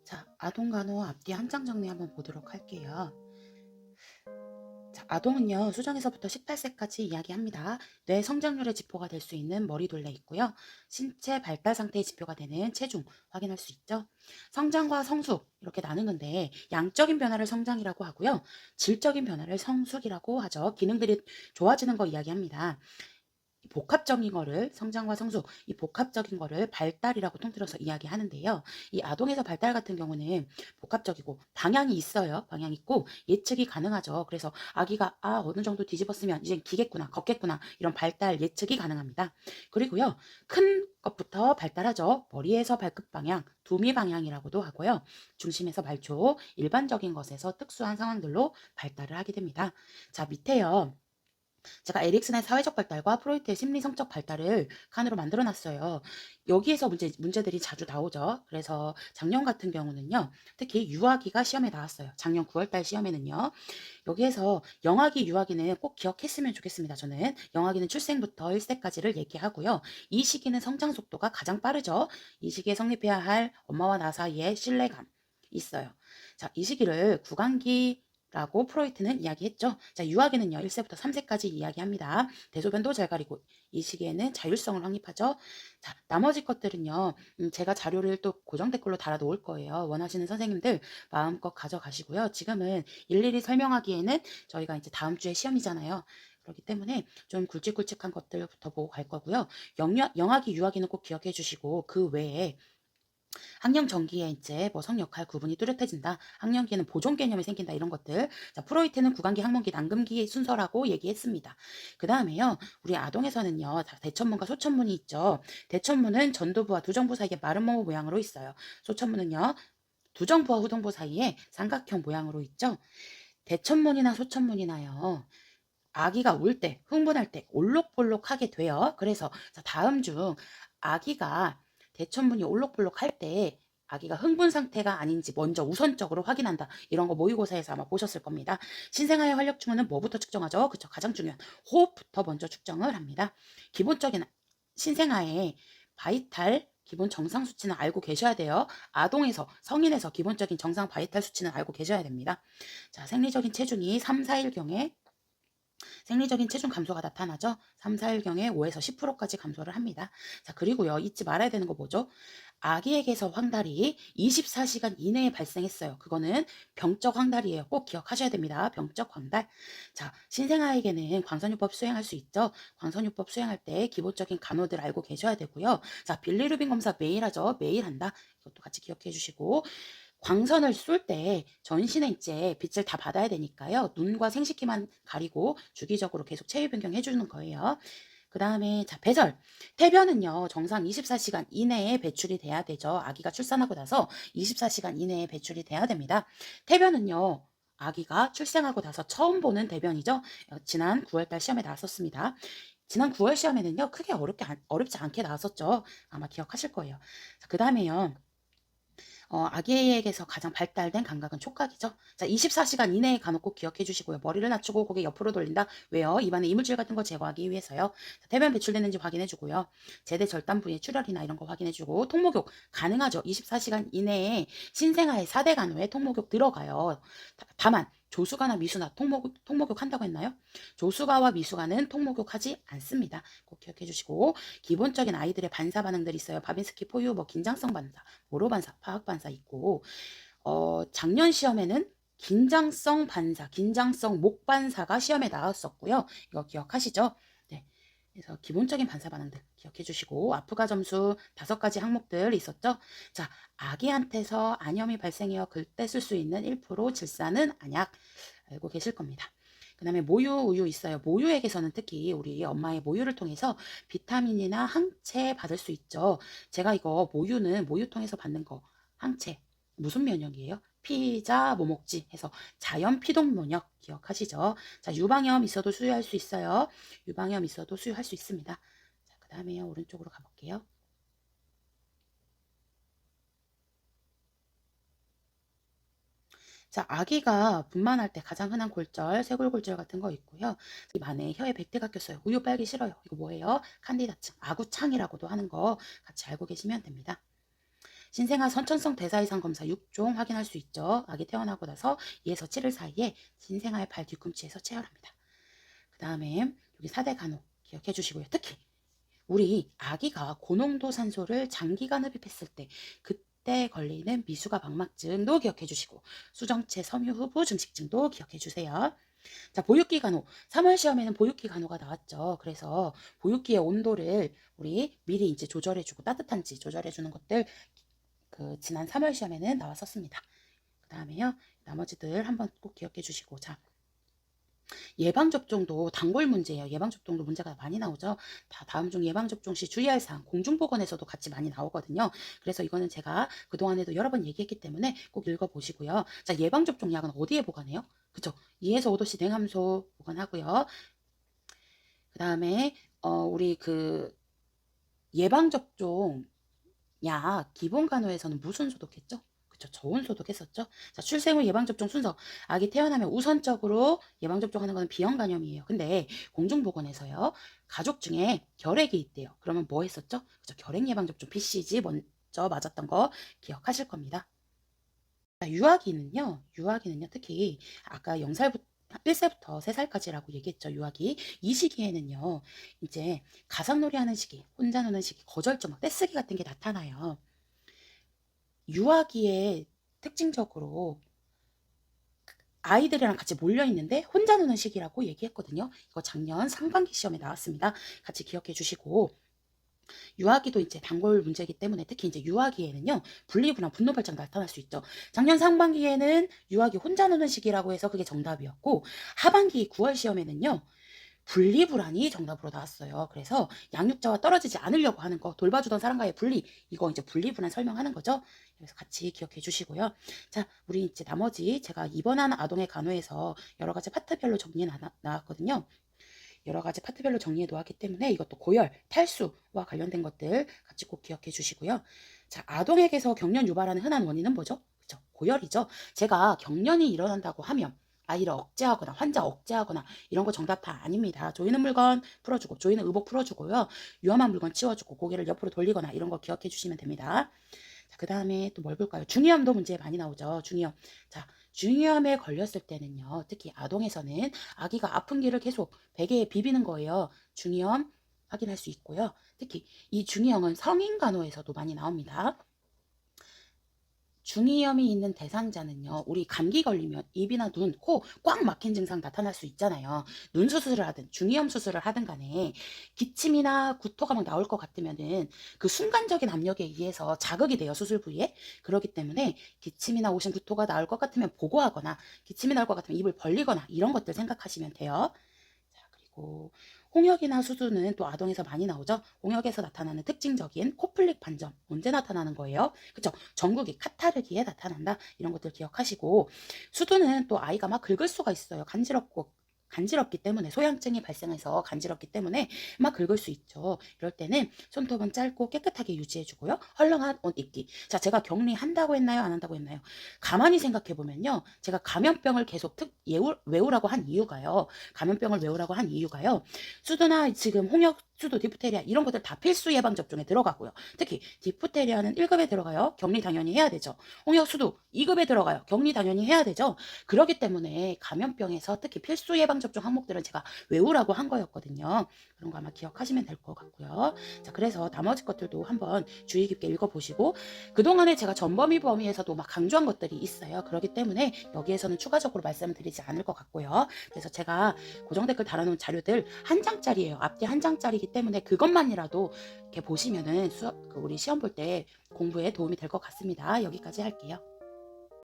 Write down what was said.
자, 아동간호 앞뒤 함장 정리 한번 보도록 할게요. 자, 아동은요, 수정에서부터 18세까지 이야기합니다. 뇌 성장률의 지표가 될 수 있는 머리둘레 있고요. 신체 발달 상태의 지표가 되는 체중 확인할 수 있죠. 성장과 성숙 이렇게 나누는데 양적인 변화를 성장이라고 하고요. 질적인 변화를 성숙이라고 하죠. 기능들이 좋아지는 거 이야기합니다. 복합적인 거를 성장과 성숙, 이 복합적인 거를 발달이라고 통틀어서 이야기하는데요. 이 아동에서 발달 같은 경우는 복합적이고 방향이 있어요. 방향 있고 예측이 가능하죠. 그래서 아기가 어느 정도 뒤집었으면 이제 기겠구나, 걷겠구나 이런 발달 예측이 가능합니다. 그리고요. 큰 것부터 발달하죠. 머리에서 발끝 방향, 두미 방향이라고도 하고요. 중심에서 말초, 일반적인 것에서 특수한 상황들로 발달을 하게 됩니다. 자, 밑에요. 제가 에릭슨의 사회적 발달과 프로이트의 심리 성적 발달을 칸으로 만들어 놨어요. 여기에서 문제들이 자주 나오죠. 그래서 작년 같은 경우는요. 특히 유아기가 시험에 나왔어요. 작년 9월달 시험에는요. 여기에서 영아기, 유아기는 꼭 기억했으면 좋겠습니다. 저는 영아기는 출생부터 1세까지를 얘기하고요. 이 시기는 성장 속도가 가장 빠르죠. 이 시기에 성립해야 할 엄마와 나 사이에 신뢰감 있어요. 자, 이 시기를 구강기 라고 프로이트는 이야기했죠. 자, 유아기는요, 1세부터 3세까지 이야기합니다. 대소변도 잘 가리고 이 시기에는 자율성을 확립하죠. 자, 나머지 것들은요, 제가 자료를 또 고정 댓글로 달아 놓을 거예요. 원하시는 선생님들 마음껏 가져가시고요. 지금은 일일이 설명하기에는 저희가 이제 다음 주에 시험이잖아요. 그렇기 때문에 좀 굵직굵직한 것들부터 보고 갈 거고요. 영아기, 유아기는 꼭 기억해 주시고 그 외에 학령 전기에 이제 뭐 성역할 구분이 뚜렷해진다. 학령기에는 보존 개념이 생긴다. 이런 것들. 자, 프로이트는 구강기, 항문기, 난금기 순서라고 얘기했습니다. 그 다음에요. 우리 아동에서는요. 대천문과 소천문이 있죠. 대천문은 전두부와 두정부 사이에 마른 모 모양으로 있어요. 소천문은요. 두정부와 후동부 사이에 삼각형 모양으로 있죠. 대천문이나 소천문이나요. 아기가 울 때, 흥분할 때 올록볼록하게 돼요. 그래서 다음 중 아기가 대천문이 올록볼록할 때 아기가 흥분 상태가 아닌지 먼저 우선적으로 확인한다. 이런 거 모의고사에서 아마 보셨을 겁니다. 신생아의 활력 주문은 뭐부터 측정하죠? 그쵸? 가장 중요한 호흡부터 먼저 측정을 합니다. 기본적인 신생아의 바이탈 기본 정상 수치는 알고 계셔야 돼요. 아동에서 성인에서 기본적인 정상 바이탈 수치는 알고 계셔야 됩니다. 자, 생리적인 체중이 3, 4일경에 생리적인 체중 감소가 나타나죠. 3, 4일경에 5에서 10%까지 감소를 합니다. 자, 그리고요. 잊지 말아야 되는 거 뭐죠? 아기에게서 황달이 24시간 이내에 발생했어요. 그거는 병적 황달이에요. 꼭 기억하셔야 됩니다. 병적 황달. 자, 신생아에게는 광선요법 수행할 수 있죠. 광선요법 수행할 때 기본적인 간호들 알고 계셔야 되고요. 자, 빌리루빈 검사 매일 하죠. 매일 한다. 이것도 같이 기억해 주시고 광선을 쏠 때 전신에 이제 빛을 다 받아야 되니까요. 눈과 생식기만 가리고 주기적으로 계속 체위 변경해 주는 거예요. 그 다음에 자, 배설. 태변은요. 정상 24시간 이내에 배출이 돼야 되죠. 아기가 출산하고 나서 24시간 이내에 배출이 돼야 됩니다. 태변은요. 아기가 출생하고 나서 처음 보는 대변이죠. 지난 9월달 시험에 나왔었습니다. 지난 9월 시험에는요. 크게 어렵지 않게 나왔었죠. 아마 기억하실 거예요. 그 다음에요. 아기에게서 가장 발달된 감각은 촉각이죠. 자, 24시간 이내에 간혹 꼭 기억해 주시고요. 머리를 낮추고 고개 옆으로 돌린다. 왜요? 입안에 이물질 같은 거 제거하기 위해서요. 자, 대변 배출되는지 확인해 주고요. 제대 절단 부위의 출혈이나 이런 거 확인해 주고 통목욕 가능하죠. 24시간 이내에 신생아의 4대 간호에 통목욕 들어가요. 다만 조수가나 미수나 통목욕 한다고 했나요? 조수가와 미수가는 통목욕하지 않습니다. 꼭 기억해 주시고 기본적인 아이들의 반사 반응들이 있어요. 바빈스키 포유, 뭐 긴장성 반사, 모로 반사, 파악 반사 있고 작년 시험에는 긴장성 반사, 긴장성 목 반사가 시험에 나왔었고요. 이거 기억하시죠? 네. 그래서 기본적인 반사 반응들 기억해 주시고 아프가 점수 5가지 항목들 있었죠. 자, 아기한테서 안염이 발생해요. 그때 쓸 수 있는 1% 질산은 안약 알고 계실 겁니다. 그 다음에 모유, 우유 있어요. 모유액에서는 특히 우리 엄마의 모유를 통해서 비타민이나 항체 받을 수 있죠. 제가 이거 모유는 모유통에서 받는 거 항체 무슨 면역이에요? 피자 뭐먹지 해서 자연 피동 면역 기억하시죠? 자, 유방염 있어도 수유할 수 있어요. 유방염 있어도 수유할 수 있습니다. 자, 그 다음에 오른쪽으로 가볼게요. 자, 아기가 분만할 때 가장 흔한 골절, 쇄골골절 같은 거 있고요. 입 안에 혀에 백태가 꼈어요. 우유 빨기 싫어요. 이거 뭐예요? 칸디다층, 아구창이라고도 하는 거 같이 알고 계시면 됩니다. 신생아 선천성 대사 이상 검사 6종 확인할 수 있죠. 아기 태어나고 나서 2에서 7일 사이에 신생아의 발 뒤꿈치에서 체열합니다. 그 다음에 여기 4대 간호 기억해 주시고요. 특히 우리 아기가 고농도 산소를 장기간 흡입했을 때 그때 걸리는 미수가 망막증도 기억해 주시고 수정체 섬유 후부 증식증도 기억해 주세요. 자, 보육기 간호. 3월 시험에는 보육기 간호가 나왔죠. 그래서 보육기의 온도를 우리 미리 이제 조절해주고 따뜻한지 조절해주는 것들 지난 3월 시험에는 나왔었습니다. 그 다음에요. 나머지들 한번 꼭 기억해 주시고. 자, 예방접종도 단골 문제예요. 예방접종도 문제가 많이 나오죠. 다음 중 예방접종 시 주의할 사항 공중보건에서도 같이 많이 나오거든요. 그래서 이거는 제가 그동안에도 여러 번 얘기했기 때문에 꼭 읽어보시고요. 자, 예방접종 약은 어디에 보관해요? 그쵸? 2에서 5도씨 냉함소 보관하고요. 그 다음에 우리 예방접종 약 기본간호에서는 무슨 소독했죠? 그쵸, 저온 소독했었죠. 자, 출생 후 예방접종 순서. 아기 태어나면 우선적으로 예방접종하는 것은 비형간염이에요. 근데 공중보건에서요, 가족 중에 결핵이 있대요. 그러면 뭐 했었죠? 그쵸, 결핵 예방접종 BCG 먼저 맞았던 거 기억하실 겁니다. 자, 유아기는요, 특히 아까 0살부터 1세부터 3살까지라고 얘기했죠, 유아기. 이 시기에는요, 이제 가상놀이 하는 시기, 혼자 노는 시기, 거절증, 떼쓰기 같은 게 나타나요. 유아기에 특징적으로 아이들이랑 같이 몰려있는데 혼자 노는 시기라고 얘기했거든요. 이거 작년 상반기 시험에 나왔습니다. 같이 기억해 주시고, 유아기도 이제 단골 문제이기 때문에 특히 이제 유아기에는요, 분리불안, 분노 발작 나타날 수 있죠. 작년 상반기에는 유아기 혼자 노는 시기라고 해서 그게 정답이었고, 하반기 9월 시험에는요, 분리불안이 정답으로 나왔어요. 그래서 양육자와 떨어지지 않으려고 하는 거, 돌봐주던 사람과의 분리, 이거 이제 분리불안 설명하는 거죠. 그래서 같이 기억해 주시고요. 자, 우리 이제 나머지 제가 입원한 아동의 간호에서 여러 가지 파트별로 정리해 나왔거든요. 여러 가지 파트별로 정리해 놓았기 때문에 이것도 고열, 탈수와 관련된 것들 같이 꼭 기억해 주시고요. 자, 아동에게서 경련 유발하는 흔한 원인은 뭐죠? 그렇죠? 고열이죠. 제가 경련이 일어난다고 하면 아이를 억제하거나 환자 억제하거나 이런 거 정답 다 아닙니다. 조이는 물건 풀어주고 조이는 의복 풀어주고요. 위험한 물건 치워주고 고개를 옆으로 돌리거나 이런 거 기억해 주시면 됩니다. 자, 그 다음에 또 뭘 볼까요? 중이염도 문제 많이 나오죠. 중이염. 자, 중이염에 걸렸을 때는요. 특히 아동에서는 아기가 아픈 길을 계속 베개에 비비는 거예요. 중이염 확인할 수 있고요. 특히 이 중이염은 성인 간호에서도 많이 나옵니다. 중이염이 있는 대상자는요, 우리 감기 걸리면 입이나 눈, 코 꽉 막힌 증상 나타날 수 있잖아요. 눈 수술을 하든 중이염 수술을 하든 간에 기침이나 구토가 막 나올 것 같으면은 그 순간적인 압력에 의해서 자극이 돼요, 수술 부위에. 그렇기 때문에 기침이나 오심 구토가 나올 것 같으면 보고하거나 기침이 나올 것 같으면 입을 벌리거나 이런 것들 생각하시면 돼요. 자, 그리고 홍역이나 수두는 또 아동에서 많이 나오죠. 홍역에서 나타나는 특징적인 코플릭 반점 언제 나타나는 거예요? 그쵸? 전국이 카타르기에 나타난다. 이런 것들 기억하시고, 수두는 또 아이가 막 긁을 수가 있어요. 간지럽기 때문에 소양증이 발생해서 간지럽기 때문에 막 긁을 수 있죠. 이럴 때는 손톱은 짧고 깨끗하게 유지해주고요. 헐렁한 옷 입기. 자, 제가 격리한다고 했나요? 안 한다고 했나요? 가만히 생각해 보면요, 제가 감염병을 계속 외우라고 한 이유가요. 감염병을 외우라고 한 이유가요. 수두나 지금 홍역, 수두, 디프테리아 이런 것들 다 필수 예방 접종에 들어가고요. 특히 디프테리아는 1급에 들어가요. 격리 당연히 해야 되죠. 홍역, 수두 2급에 들어가요. 격리 당연히 해야 되죠. 그렇기 때문에 감염병에서 특히 필수 예방 접종 항목들은 제가 외우라고 한 거였거든요. 그런 거 아마 기억하시면 될 것 같고요. 자, 그래서 나머지 것들도 한번 주의 깊게 읽어보시고, 그동안에 제가 전범위 범위에서도 막 강조한 것들이 있어요. 그렇기 때문에 여기에서는 추가적으로 말씀을 드리지 않을 것 같고요. 그래서 제가 고정 댓글 달아놓은 자료들 한 장짜리예요. 앞뒤 한 장짜리이기 때문에 그것만이라도 이렇게 보시면은 우리 시험 볼 때 공부에 도움이 될 것 같습니다. 여기까지 할게요.